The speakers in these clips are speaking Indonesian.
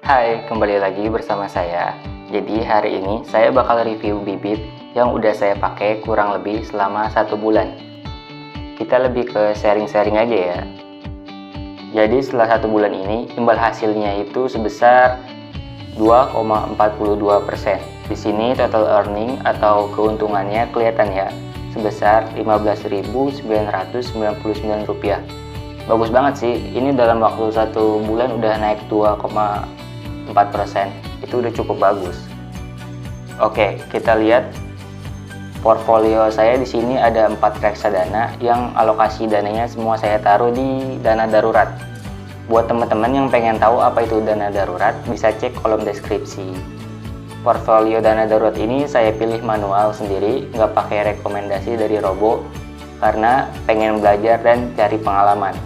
Hai, kembali lagi bersama saya. Jadi hari ini saya bakal review bibit yang udah saya pakai kurang lebih selama 1 bulan. Kita lebih ke sharing-sharing aja ya. Jadi setelah 1 bulan ini, imbal hasilnya itu sebesar 2,42%. Di sini total earning atau keuntungannya kelihatan ya, sebesar Rp15.999. Bagus banget sih, ini dalam waktu 1 bulan udah naik 2,4%. Itu udah cukup bagus. Oke, kita lihat portfolio saya. Di sini ada 4 reksadana yang alokasi dananya semua saya taruh di dana darurat. Buat teman-teman yang pengen tahu apa itu dana darurat, bisa cek kolom deskripsi. Portfolio dana darurat ini saya pilih manual sendiri, nggak pakai rekomendasi dari Robo, karena pengen belajar dan cari pengalaman.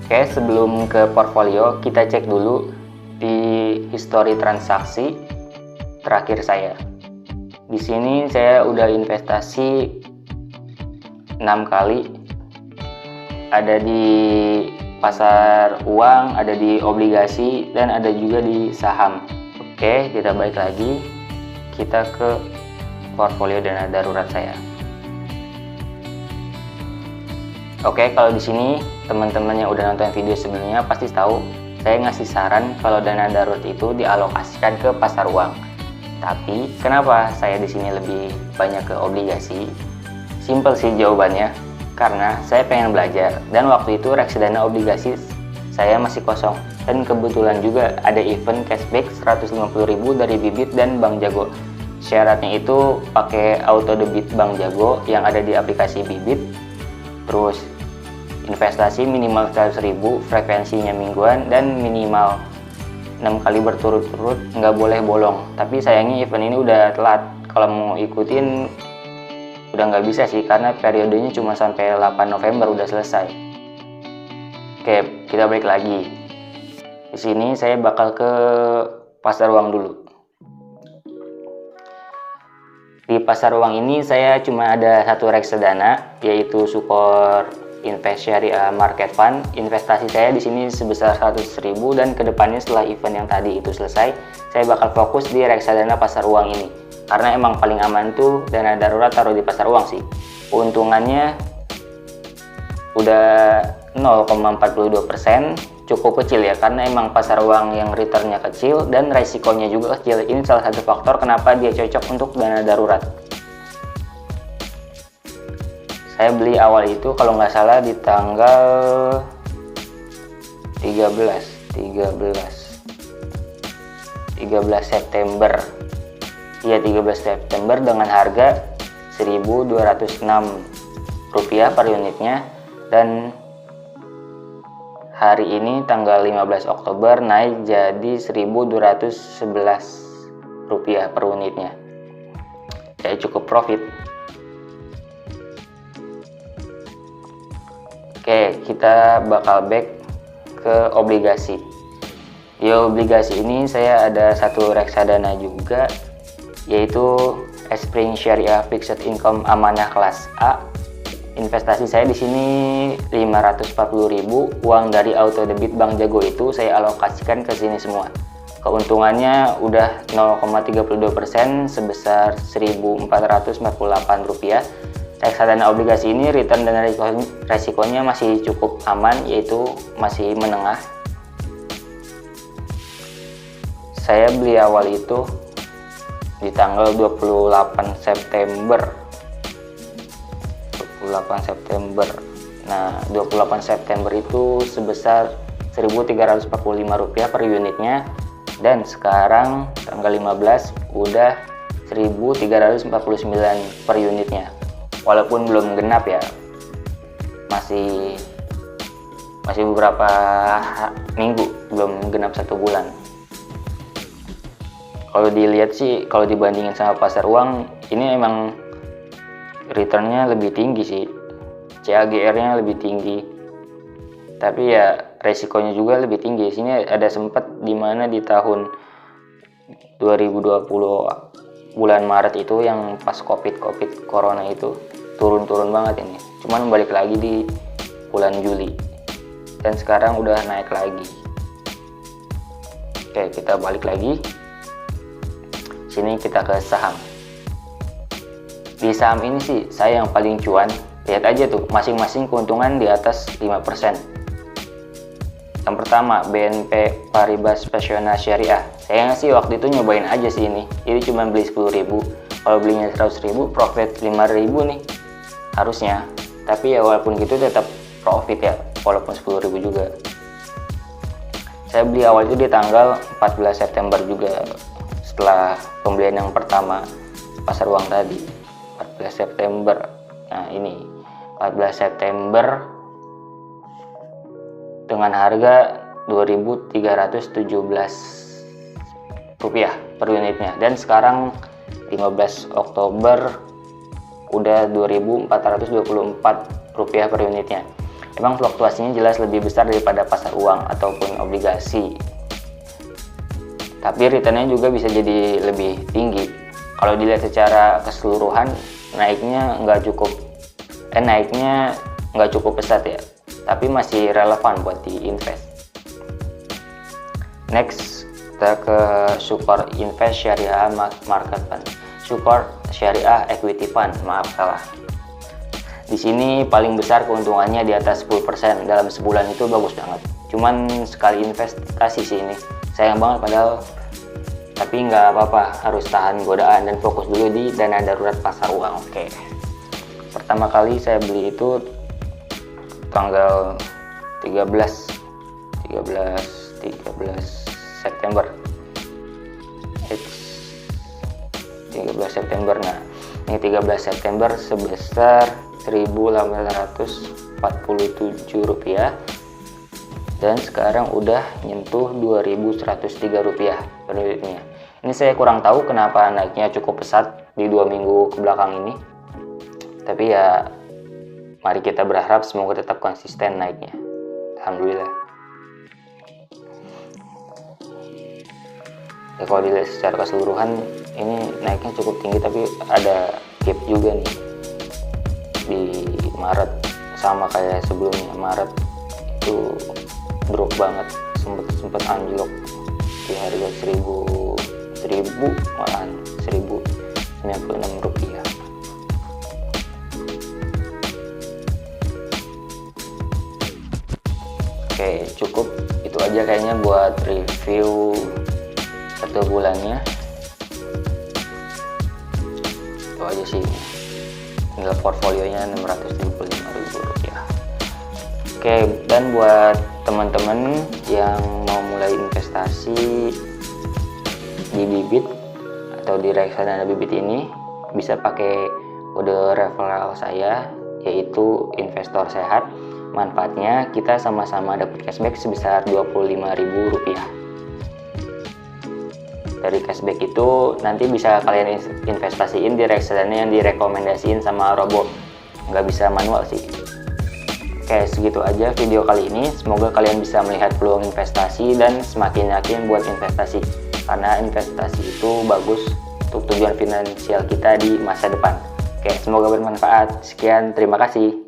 Oke, sebelum ke portfolio, kita cek dulu di histori transaksi terakhir saya. Di sini saya udah investasi 6 kali. Ada di pasar uang, ada di obligasi, dan ada juga di saham. Oke, kita balik lagi. Kita ke portfolio dana darurat saya. Oke, kalau di sini teman-teman yang udah nonton video sebelumnya pasti tahu saya ngasih saran kalau dana darurat itu dialokasikan ke pasar uang. Tapi kenapa saya di sini lebih banyak ke obligasi? Simple sih jawabannya, karena saya pengen belajar dan waktu itu reksadana obligasi saya masih kosong, dan kebetulan juga ada event cashback 150.000 dari Bibit dan Bank Jago. Syaratnya itu pakai auto debit Bank Jago yang ada di aplikasi Bibit. Terus investasi minimal 100.000, frekuensinya mingguan, dan minimal 6 kali berturut-turut, nggak boleh bolong. Tapi sayangnya event ini udah telat. Kalau mau ikutin udah nggak bisa sih, karena periodenya cuma sampai 8 November udah selesai. Oke, kita balik lagi. Di sini saya bakal ke pasar uang dulu. Di pasar uang ini saya cuma ada satu reksadana, yaitu Sukor Invest Syariah Market Fund. Investasi saya di sini sebesar 100.000, dan kedepannya setelah event yang tadi itu selesai, saya bakal fokus di reksadana pasar uang ini. Karena emang paling aman tuh dana darurat taruh di pasar uang sih. Keuntungannya udah 0,42%, cukup kecil ya, karena emang pasar uang yang returnnya kecil dan resikonya juga kecil. Ini salah satu faktor kenapa dia cocok untuk dana darurat. Saya beli awal itu kalau nggak salah di tanggal 13 September. Iya, 13 September dengan harga Rp1.206 per unitnya, dan hari ini tanggal 15 Oktober naik jadi Rp1.211 per unitnya. Saya cukup profit. Oke, kita bakal back ke obligasi. Di obligasi ini saya ada satu reksadana juga, yaitu Spring Syariah Fixed Income Amanah kelas A. Investasi saya di sini 540.000, uang dari auto debit Bank Jago itu saya alokasikan ke sini semua. Keuntungannya udah 0,32% sebesar Rp1.448. Reksadana obligasi ini return dan resikonya masih cukup aman, yaitu masih menengah. Saya beli awal itu di tanggal 28 September. Nah, 28 September itu sebesar Rp1.345 per unitnya, dan sekarang tanggal 15 udah Rp1.349 per unitnya. Walaupun belum genap ya, masih beberapa minggu, belum genap 1 bulan. Kalau dilihat sih, kalau dibandingin sama pasar uang, ini emang returnnya lebih tinggi sih, CAGR-nya lebih tinggi, tapi ya resikonya juga lebih tinggi. Sini ada sempat dimana di tahun 2020 bulan Maret itu yang pas covid corona itu turun banget ini. Cuman balik lagi di bulan Juli, dan sekarang udah naik lagi. Oke, kita balik lagi. Sini kita ke saham. Di saham ini sih saya yang paling cuan. Lihat aja tuh, masing-masing keuntungan di atas 5%. Yang pertama, BNP Paribas Pensiona Syariah. Saya sih waktu itu nyobain aja sih ini. Jadi cuma beli 10.000. Kalau belinya 100.000, profit 5.000 nih harusnya. Tapi ya walaupun gitu tetap profit ya, walaupun 10.000 juga. Saya beli awal itu di tanggal 14 September juga, setelah pembelian yang pertama pasar uang tadi. 14 September. Nah ini 14 September dengan harga 2.317 rupiah per unitnya, dan sekarang 15 Oktober udah 2.424 rupiah per unitnya. Emang fluktuasinya jelas lebih besar daripada pasar uang ataupun obligasi, tapi returnnya juga bisa jadi lebih tinggi. Kalau dilihat secara keseluruhan, naiknya nggak cukup pesat ya, tapi masih relevan buat diinvest. Next, kita ke Sukor Invest Syariah Market Fund. Sukor Syariah Equity Fund, maaf salah. Di sini paling besar keuntungannya di atas 10% dalam sebulan, itu bagus banget. Cuman sekali investasi sih ini, sayang banget padahal. Tapi nggak apa-apa, harus tahan godaan dan fokus dulu di dana darurat pasar uang. Oke. Pertama kali saya beli itu tanggal 13 September. 13 September. Nah, ini 13 September sebesar 1.847 rupiah. Dan sekarang udah nyentuh 2.103 rupiah per unitnya. Ini saya kurang tahu kenapa naiknya cukup pesat di 2 minggu ke belakang ini. Tapi ya mari kita berharap semoga tetap konsisten naiknya. Alhamdulillah. Ya, kalau dilihat secara keseluruhan ini naiknya cukup tinggi, tapi ada gap juga nih di Maret, sama kayak sebelumnya. Maret itu drop banget, sempet anjlok di harga 1.096 rupiah. Oke, cukup itu aja kayaknya buat review 1 bulannya. Itu aja sih, tinggal portfolionya 675.000 rupiah. Oke, dan buat teman-teman yang mau mulai investasi di bibit atau di reksadana bibit ini, bisa pakai kode referral saya, yaitu investor sehat. Manfaatnya kita sama-sama dapat cashback sebesar 25.000 rupiah. Dari cashback itu nanti bisa kalian investasiin di reksadana yang direkomendasiin sama Robo, nggak bisa manual sih. Oke, segitu aja video kali ini. Semoga kalian bisa melihat peluang investasi dan semakin yakin buat investasi, karena investasi itu bagus untuk tujuan finansial kita di masa depan. Oke, semoga bermanfaat. Sekian, terima kasih.